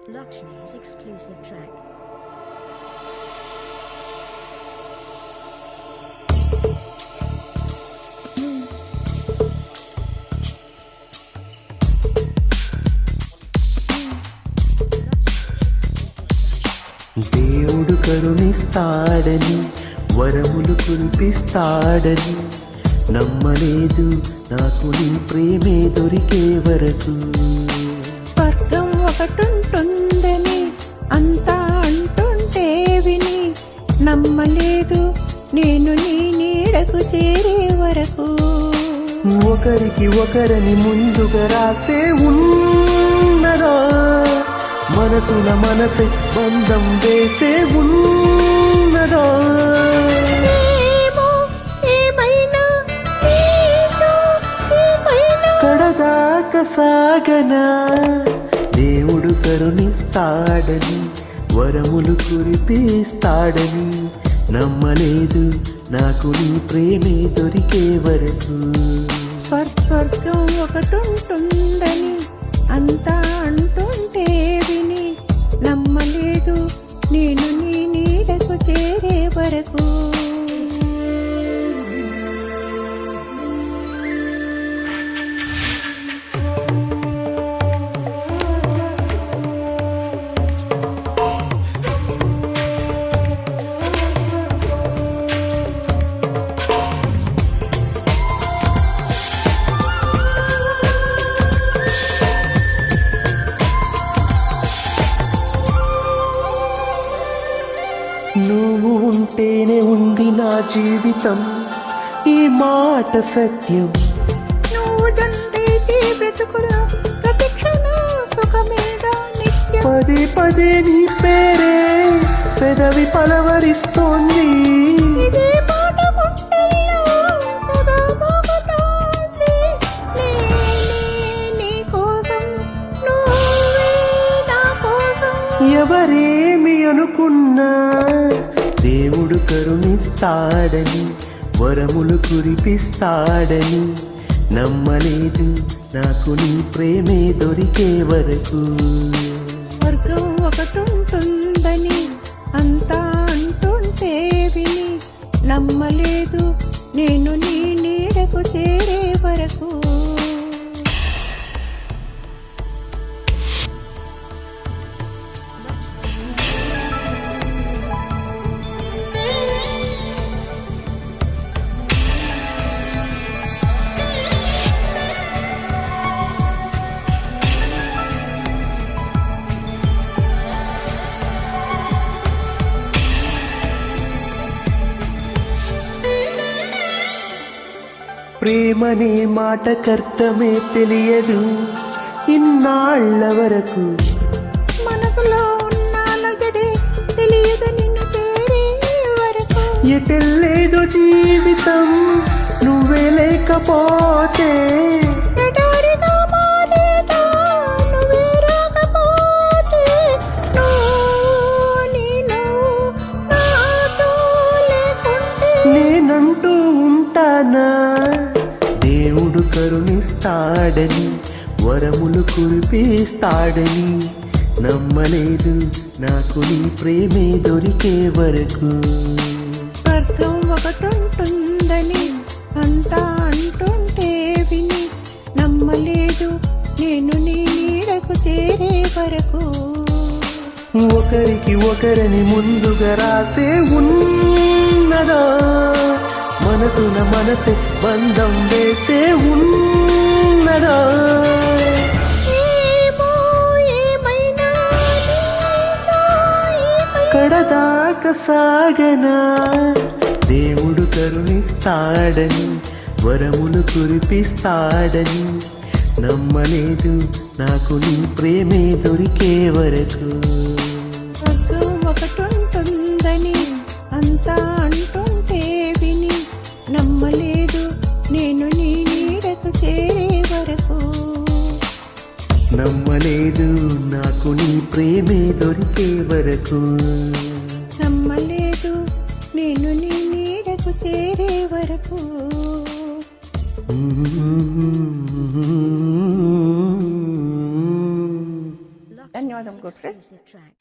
Lakshmi's exclusive track. దేవుడు కరుణిస్తాడని వరములు కురిపిస్తాడని నమ్మలేదు నాకు నీ ప్రేమే దొరికే వరకు. స్వర్గం ఒకటుంటుందని అంతా అంటుంటే విని నమ్మలేదు నేను నీ నీడకు చేరే వరకు. ఒకరికి ఒకరని ముందుగా రాసే ఉన్నదా, మనసుల మనసే బంధం వేసే ఉన్నదా. కడదాకా సాగనా దేవుడు కరుణిస్తాడని వరములు కురిపిస్తాడని నమ్మలేదు నాకు నీ ప్రేమే దొరికే వరకు. స్వర్గం ఒకటుంటుందని అంతా అంటుంటే విని నమ్మలేదు నేను నీ నీడకు చేరే వరకు. నువ్వు ఉంటేనే ఉంది నా జీవితం, ఈ మాట సత్యం. నువ్వు జంటైతే బ్రతుకురా ప్రతి క్షణం సుఖమేగా నిత్యం. పదే పదే నీ పేరే పెదవి పలవరిస్తోంది. ఇదే పాట గుండెల్లో సదా మోగుతోంది. నీ కోసం నువ్వే నా కోసం. ఎవరేమి అనుకున్నా దేవుడు కరుణిస్తాడని వరములు కురిపిస్తాడని నమ్మలేదు నాకు నీ ప్రేమే దొరికే వరకు. స్వర్గం ఒకటుంటుందని అంతా అంటుంటే విని నమ్మలేదు నేను నీ నీడకు చేరే వరకు. ప్రేమనే మాటకర్థమే తెలియదు ఇన్నాళ్ల వరకు. మనసులో ఉన్న అలజడే తెలియదు నిన్ను చేరే వరకు. ఎటెల్లేదో జీవితం నువ్వే లేకపోతే. ఎడారిగా మారేదా నువ్వే రాకపోతే. నాతో లేకుంటే నేనంటూ ఉంటానా దేవుడు కరుణిస్తాడని వరములు కురిపిస్తాడని నమ్మలేదు నాకు నీ ప్రేమే దొరికే వరకు. స్వర్గం ఒకటుంటుందని అంతా అంటుంటే విని నమ్మలేదు నేను నీ నీడకు చేరే వరకు. ఒకరికి ఒకరని ముందుగా రాసే ఉన్నదా, మనసున మనసే బంధం వేసే ఉన్నదా. కడదాకా సాగనా దేవుడు కరుణిస్తాడని వరములు కురిపిస్తాడని నమ్మలేదు నాకు నీ ప్రేమే దొరికే వరకు. స్వర్గం ఒకటుంటుందని అంతా అంటుంటే విని నమ్మలేదు నేను నీ నీడకు చేరే వరకు. నమ్మలేదు నాకు నీ ప్రేమే దొరికే వరకు. నమ్మలేదు నేను నీ నీడకు చేరే వరకు. ధన్యవాదం. అనుకుంటే exclusive track.